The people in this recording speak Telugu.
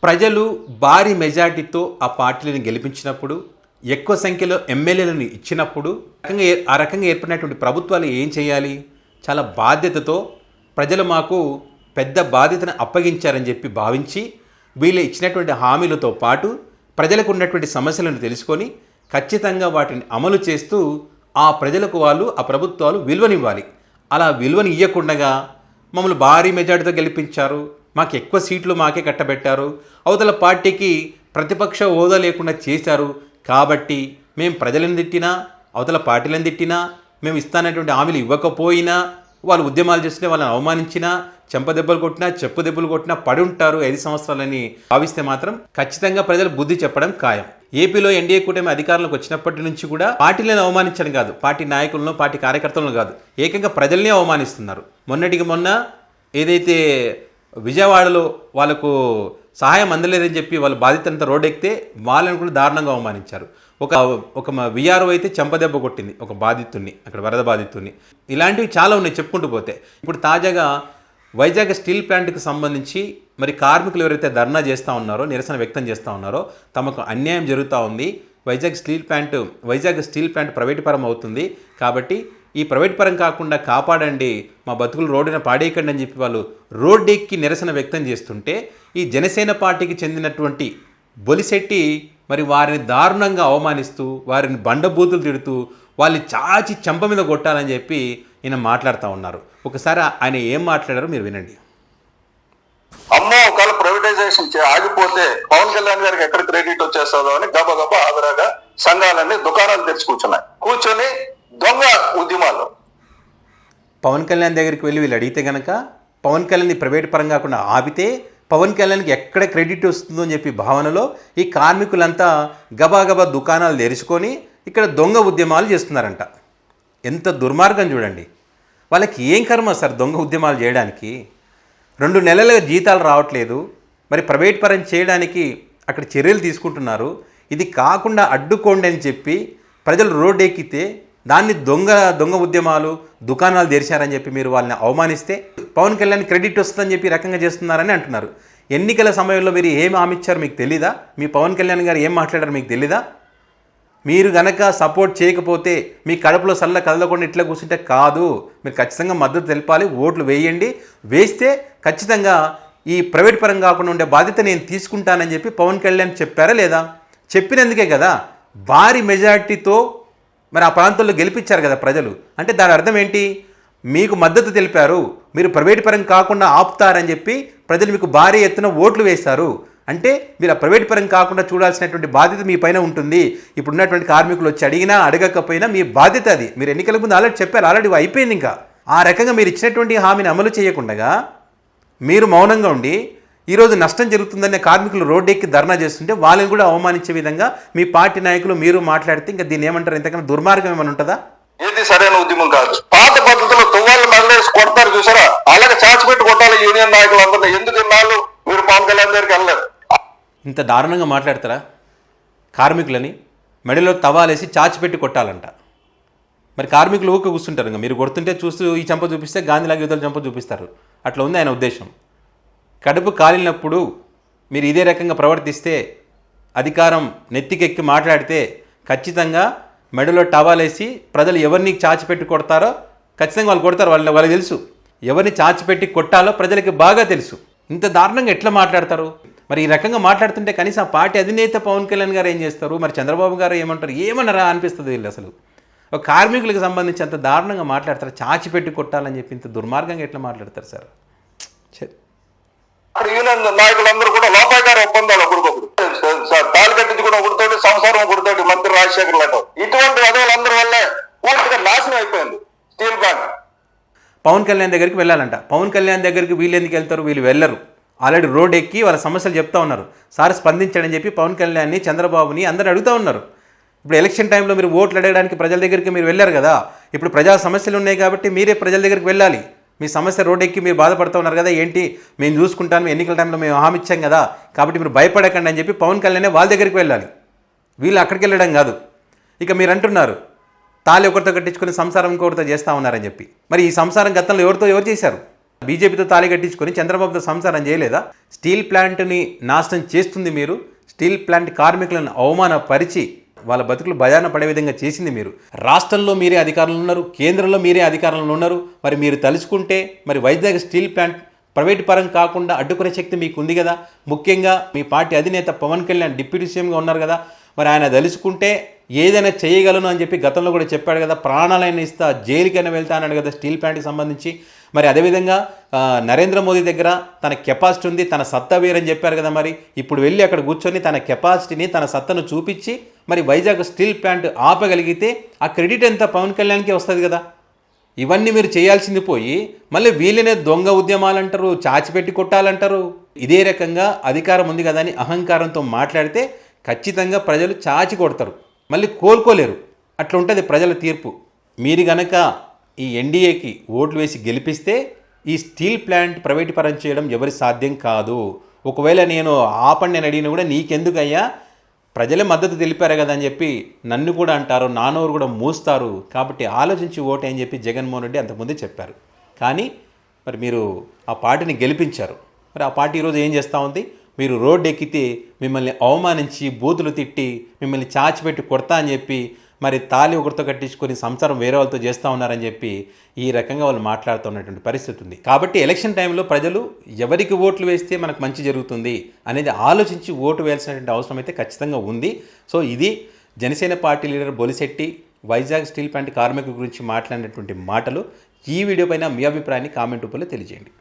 ప్రజలు భారీ మెజార్టీతో ఆ పార్టీలను గెలిపించినప్పుడు, ఎక్కువ సంఖ్యలో ఎమ్మెల్యేలను ఇచ్చినప్పుడు ఆ రకంగా ఏర్పడినటువంటి ప్రభుత్వాలు ఏం చేయాలి? చాలా బాధ్యతతో ప్రజలు మాకు పెద్ద బాధ్యతను అప్పగించారని చెప్పి భావించి వీళ్ళు ఇచ్చినటువంటి హామీలతో పాటు ప్రజలకు ఉన్నటువంటి సమస్యలను తెలుసుకొని ఖచ్చితంగా వాటిని అమలు చేస్తూ ఆ ప్రజలకు ఆ ప్రభుత్వాలు విలువనివ్వాలి. అలా విలువని ఇవ్వకుండా మమ్మల్ని భారీ మెజార్టీతో గెలిపించారు, మాకు ఎక్కువ సీట్లు మాకే కట్టబెట్టారు, అవతల పార్టీకి ప్రతిపక్ష హోదా లేకుండా చేశారు, కాబట్టి మేము ప్రజలను తిట్టినా అవతల పార్టీలను తిట్టినా మేము ఇస్తానటువంటి హామీలు ఇవ్వకపోయినా వాళ్ళు ఉద్యమాలు చేస్తుంటే వాళ్ళని అవమానించినా చెంపదెబ్బలు కొట్టినా చెప్పు దెబ్బలు కొట్టినా పడి ఉంటారు 5 సంవత్సరాలని భావిస్తే మాత్రం ఖచ్చితంగా ప్రజలు బుద్ధి చెప్పడం ఖాయం. ఏపీలో ఎన్డీఏ కూటమి అధికారంలోకి వచ్చినప్పటి నుంచి కూడా పార్టీలను అవమానించడం కాదు, పార్టీ నాయకులను పార్టీ కార్యకర్తలను కాదు, ఏకంగా ప్రజల్నే అవమానిస్తున్నారు. మొన్నటికి మొన్న ఏదైతే విజయవాడలో వాళ్ళకు సహాయం అందలేదని చెప్పి వాళ్ళ బాధితులంతా రోడ్డెక్కితే వాళ్ళని కూడా దారుణంగా అవమానించారు. ఒక విఆర్ఓ అయితే చెంపదెబ్బ కొట్టింది ఒక బాధితుడిని, అక్కడ వరద బాధితుడిని. ఇలాంటివి చాలా ఉన్నాయి చెప్పుకుంటూ పోతే. ఇప్పుడు తాజాగా వైజాగ్ స్టీల్ ప్లాంట్కి సంబంధించి మరి కార్మికులు ఎవరైతే ధర్నా చేస్తూ ఉన్నారో, నిరసన వ్యక్తం చేస్తూ ఉన్నారో, తమకు అన్యాయం జరుగుతూ ఉంది, వైజాగ్ స్టీల్ ప్లాంట్ ప్రైవేట్ పరం అవుతుంది, కాబట్టి ఈ ప్రైవేట్ పరం కాకుండా కాపాడండి, మా బతుకులు రోడ్డున పాడేయకండి అని చెప్పి వాళ్ళు రోడ్డెక్కి నిరసన వ్యక్తం చేస్తుంటే ఈ జనసేన పార్టీకి చెందినటువంటి బొలిశెట్టి మరి వారిని దారుణంగా అవమానిస్తూ వారిని బండబూతులు తిడుతూ వాళ్ళు చాచి చెంప మీద కొట్టాలని చెప్పి ఈయన మాట్లాడుతూ ఉన్నారు. ఒకసారి ఆయన ఏం మాట్లాడారో మీరు వినండి. అమ్మో ఒకవేళ ప్రైవేటైజేషన్ ఆగిపోతే పవన్ కళ్యాణ్ గారికి ఎక్కడ క్రెడిట్ వచ్చేస్తుందో అని గబగబా ఆదరగా సంఘాలన్నీ దుకాణాలు తెరిచి కూర్చొని దొంగ ఉద్యమాలు. పవన్ కళ్యాణ్ దగ్గరికి వెళ్ళి వీళ్ళు అడిగితే కనుక పవన్ కళ్యాణ్ని ప్రైవేట్ పరం కాకుండా ఆపితే పవన్ కళ్యాణ్కి ఎక్కడ క్రెడిట్ వస్తుందో అని చెప్పి భావనలో ఈ కార్మికులంతా గబాగబా దుకాణాలు తెరుచుకొని ఇక్కడ దొంగ ఉద్యమాలు చేస్తున్నారంట. ఎంత దుర్మార్గం చూడండి. వాళ్ళకి ఏం కర్మ సార్ దొంగ ఉద్యమాలు చేయడానికి? 2 నెలలుగా జీతాలు రావట్లేదు, మరి ప్రైవేట్ పరం చేయడానికి అక్కడ చర్యలు తీసుకుంటున్నారు. ఇది కాకుండా అడ్డుకోండి అని చెప్పి ప్రజలు రోడ్డు ఎక్కితే దాన్ని దొంగ ఉద్యమాలు దుకాణాలు తెరిచారని చెప్పి మీరు వాళ్ళని అవమానిస్తే పవన్ కళ్యాణ్ క్రెడిట్ వస్తుందని చెప్పి రకంగా చేస్తున్నారని అంటున్నారు. ఎన్నికల సమయంలో మీరు ఏం హామీ ఇచ్చారు మీకు తెలీదా? మీ పవన్ కళ్యాణ్ గారు ఏం మాట్లాడారు మీకు తెలీదా? మీరు గనక సపోర్ట్ చేయకపోతే మీ కడుపులో సల్ల కదలకుండా ఇట్లా కూర్చుంటే కాదు, మీరు ఖచ్చితంగా మద్దతు తెలపాలి, ఓట్లు వేయండి, వేస్తే ఖచ్చితంగా ఈ ప్రైవేట్ పరం కాకుండా ఉండే బాధ్యత నేను తీసుకుంటానని చెప్పి పవన్ కళ్యాణ్ చెప్పారా లేదా? చెప్పినందుకే కదా భారీ మెజార్టీతో మరి ఆ ప్రాంతంలో గెలిపించారు కదా ప్రజలు. అంటే దాని అర్థం ఏంటి? మీకు మద్దతు తెలిపారు, మీరు ప్రైవేట్ పరం కాకుండా ఆపుతారని చెప్పి ప్రజలు మీకు భారీ ఎత్తున ఓట్లు వేశారు. అంటే మీరు ఆ ప్రైవేట్ పరం కాకుండా చూడాల్సినటువంటి బాధ్యత మీ పైన ఉంటుంది. ఇప్పుడు ఉన్నటువంటి కార్మికులు వచ్చి అడిగినా అడగకపోయినా మీ బాధ్యత అది. మీరు ఎన్నికల ముందు ఆల్రెడీ చెప్పారు, ఆల్రెడీ అయిపోయింది. ఇంకా ఆ రకంగా మీరు ఇచ్చినటువంటి హామీని అమలు చేయకుండా మీరు మౌనంగా ఉండి ఈరోజు నష్టం జరుగుతుందనే కార్మికులు రోడ్డెక్కి ధర్నా చేస్తుంటే వాళ్ళని కూడా అవమానించే విధంగా మీ పార్టీ నాయకులు మీరు మాట్లాడితే ఇంకా దీన్ని ఏమంటారు? ఇంతకన్నా దుర్మార్గం ఏమైనా ఉంటుందా? ఏది సరైన ఉద్యమం కాదు. పాత పద్ధతిలో తువ్వాళ్ళు మెడలేసి కొడతారు చూసారా, అలాగే చాచిపెట్టి కొట్టాలి యూనియన్ నాయకులందరూ. ఎందుకు ఇన్నాళ్ళు మీరు పవన్ కళ్యాణ్ దగ్గరికి వెళ్ళలేదు? ఇంత దారుణంగా మాట్లాడతారా? కార్మికులని మెడలో తవాలేసి చాచిపెట్టి కొట్టాలంట. మరి కార్మికులు ఊక కూర్చుంటారు, ఇంకా మీరు కొడుతుంటే చూస్తూ ఈ చంప చూపిస్తే గాంధీలాగా యువతల చంప చూపిస్తారు. అట్లా ఉంది ఆయన ఉద్దేశం. కడుపు కాలినప్పుడు మీరు ఇదే రకంగా ప్రవర్తిస్తే, అధికారం నెత్తికెక్కి మాట్లాడితే ఖచ్చితంగా మెడలో టవాలేసి ప్రజలు ఎవరిని చాచిపెట్టి కొడతారో ఖచ్చితంగా వాళ్ళు కొడతారు. వాళ్ళకి తెలుసు ఎవరిని చాచిపెట్టి కొట్టాలో ప్రజలకి బాగా తెలుసు. ఇంత దారుణంగా ఎట్లా మాట్లాడతారు? మరి ఈ రకంగా మాట్లాడుతుంటే కనీసం పార్టీ అధినేత పవన్ కళ్యాణ్ గారు ఏం చేస్తారు? మరి చంద్రబాబు గారు ఏమంటారు? ఏమన్నారా అనిపిస్తుంది వీళ్ళు. అసలు ఒక కార్మికులకు సంబంధించి అంత దారుణంగా మాట్లాడతారు, చాచిపెట్టి కొట్టాలని చెప్పి ఇంత దుర్మార్గంగా ఎట్లా మాట్లాడతారు సార్? యూనియన్ నాయకులందరూ కూడా లోపాయకార ఒప్పందాలు ఒకరికొకరు, తాళి కట్టించుకుని ఒకరితోటి సంసారం ఒకరితోటి, మంత్రి రాజశేఖర్ లాంటి ఇటువంటి వదవులందరి వల్లే పూర్తిగా నాశనం అయిపోయింది స్టీల్ ప్లాంట్. పవన్ కళ్యాణ్ దగ్గరికి వెళ్ళాలంట. పవన్ కళ్యాణ్ దగ్గరికి వీళ్ళు ఎందుకు వెళ్తారు? వీళ్ళు వెళ్ళరు. ఆల్రెడీ రోడ్ ఎక్కి వాళ్ళ సమస్యలు చెప్తా ఉన్నారు. సార్ స్పందించడని చెప్పి పవన్ కళ్యాణ్ని, చంద్రబాబుని అందరూ అడుగుతూ ఉన్నారు. ఇప్పుడు ఎలక్షన్ టైంలో మీరు ఓట్లు అడగడానికి ప్రజల దగ్గరికి మీరు వెళ్ళారు కదా. ఇప్పుడు ప్రజా సమస్యలు ఉన్నాయి కాబట్టి మీరే ప్రజల దగ్గరికి వెళ్ళాలి. మీ సమస్య రోడ్ ఎక్కి మీరు బాధపడుతూ ఉన్నారు కదా, ఏంటి మేము చూసుకుంటాము, ఎన్నికల టైంలో మేము హామీ ఇచ్చాం కదా, కాబట్టి మీరు భయపడకండి అని చెప్పి పవన్ కళ్యాణ్ వాళ్ళ దగ్గరికి వెళ్ళాలి. వీళ్ళు అక్కడికి వెళ్ళడం కాదు. ఇక మీరు అంటున్నారు తాళి ఒకరితో కట్టించుకుని సంసారం ఇంకొకరితో చేస్తూ ఉన్నారని చెప్పి. మరి ఈ సంసారం గతంలో ఎవరు చేశారు? బీజేపీతో తాళి కట్టించుకొని చంద్రబాబుతో సంసారం చేయలేదా? స్టీల్ ప్లాంట్ని నాశనం చేస్తుంది మీరు. స్టీల్ ప్లాంట్ కార్మికులను అవమానపరిచి వాళ్ళ బతుకులు బజాన పడే విధంగా చేసింది మీరు. రాష్ట్రంలో మీరే అధికారంలో ఉన్నారు, కేంద్రంలో మీరే అధికారంలో ఉన్నారు. మరి మీరు తలుచుకుంటే మరి వైజాగ్ స్టీల్ ప్లాంట్ ప్రైవేట్ పరం కాకుండా అడ్డుకునే శక్తి మీకు ఉంది కదా. ముఖ్యంగా మీ పార్టీ అధినేత పవన్ కళ్యాణ్ డిప్యూటీ సీఎంగా ఉన్నారు కదా. మరి ఆయన తలుచుకుంటే ఏదైనా చేయగలను అని చెప్పి గతంలో కూడా చెప్పాడు కదా. ప్రాణాలైనా ఇస్తా, జైలుకైనా వెళ్తా అన్నాడు కదా స్టీల్ ప్లాంట్కి సంబంధించి. మరి అదేవిధంగా నరేంద్ర మోదీ దగ్గర తన కెపాసిటీ ఉంది, తన సత్తా వేరని చెప్పారు కదా. మరి ఇప్పుడు వెళ్ళి అక్కడ కూర్చొని తన కెపాసిటీని, తన సత్తను చూపించి మరి వైజాగ్ స్టీల్ ప్లాంట్ ఆపగలిగితే ఆ క్రెడిట్ ఎంత పవన్ కళ్యాణ్కి వస్తుంది కదా. ఇవన్నీ మీరు చేయాల్సింది పోయి మళ్ళీ వీళ్ళనే దొంగ ఉద్యమాలు అంటారు, చాచిపెట్టి కొట్టాలంటారు. ఇదే రకంగా అధికారం ఉంది కదా అని అహంకారంతో మాట్లాడితే ఖచ్చితంగా ప్రజలు చాచి కొడతారు, మళ్ళీ కోలుకోలేరు. అట్లా ఉంటుంది ప్రజల తీర్పు. మీరు గనక ఈ ఎన్డీఏకి ఓట్లు వేసి గెలిపిస్తే ఈ స్టీల్ ప్లాంట్ ప్రైవేట్ పరం చేయడం ఎవరి సాధ్యం కాదు. ఒకవేళ నేను ఆపండి అని అడిగినా కూడా నీకెందుకయ్యా, ప్రజలే మద్దతు తెలిపారు కదా అని చెప్పి నన్ను కూడా అంటారు, నానోరు కూడా మూస్తారు. కాబట్టి ఆలోచించి ఓటే అని చెప్పి జగన్మోహన్ రెడ్డి అంతకుముందే చెప్పారు. కానీ మరి మీరు ఆ పార్టీని గెలిపించారు. మరి ఆ పార్టీ ఈరోజు ఏం చేస్తూ ఉంది? మీరు రోడ్డు ఎక్కితే మిమ్మల్ని అవమానించి, బూతులు తిట్టి, మిమ్మల్ని చాచిపెట్టి కొడతా అని చెప్పి, మరి తాళి ఒకరితో కట్టించుకొని సంసారం వేరే వాళ్ళతో చేస్తూ ఉన్నారని చెప్పి ఈ రకంగా వాళ్ళు మాట్లాడుతున్నటువంటి పరిస్థితి ఉంది. కాబట్టి ఎలక్షన్ టైంలో ప్రజలు ఎవరికి ఓట్లు వేస్తే మనకు మంచి జరుగుతుంది అనేది ఆలోచించి ఓటు వేయాల్సినటువంటి అవసరం అయితే ఖచ్చితంగా ఉంది. సో ఇది Janasena party leader Bolisetti Vizag steel plant కార్మికుల గురించి మాట్లాడినటువంటి మాటలు. ఈ వీడియో పైన మీ అభిప్రాయాన్ని కామెంట్ రూపంలో తెలియజేయండి.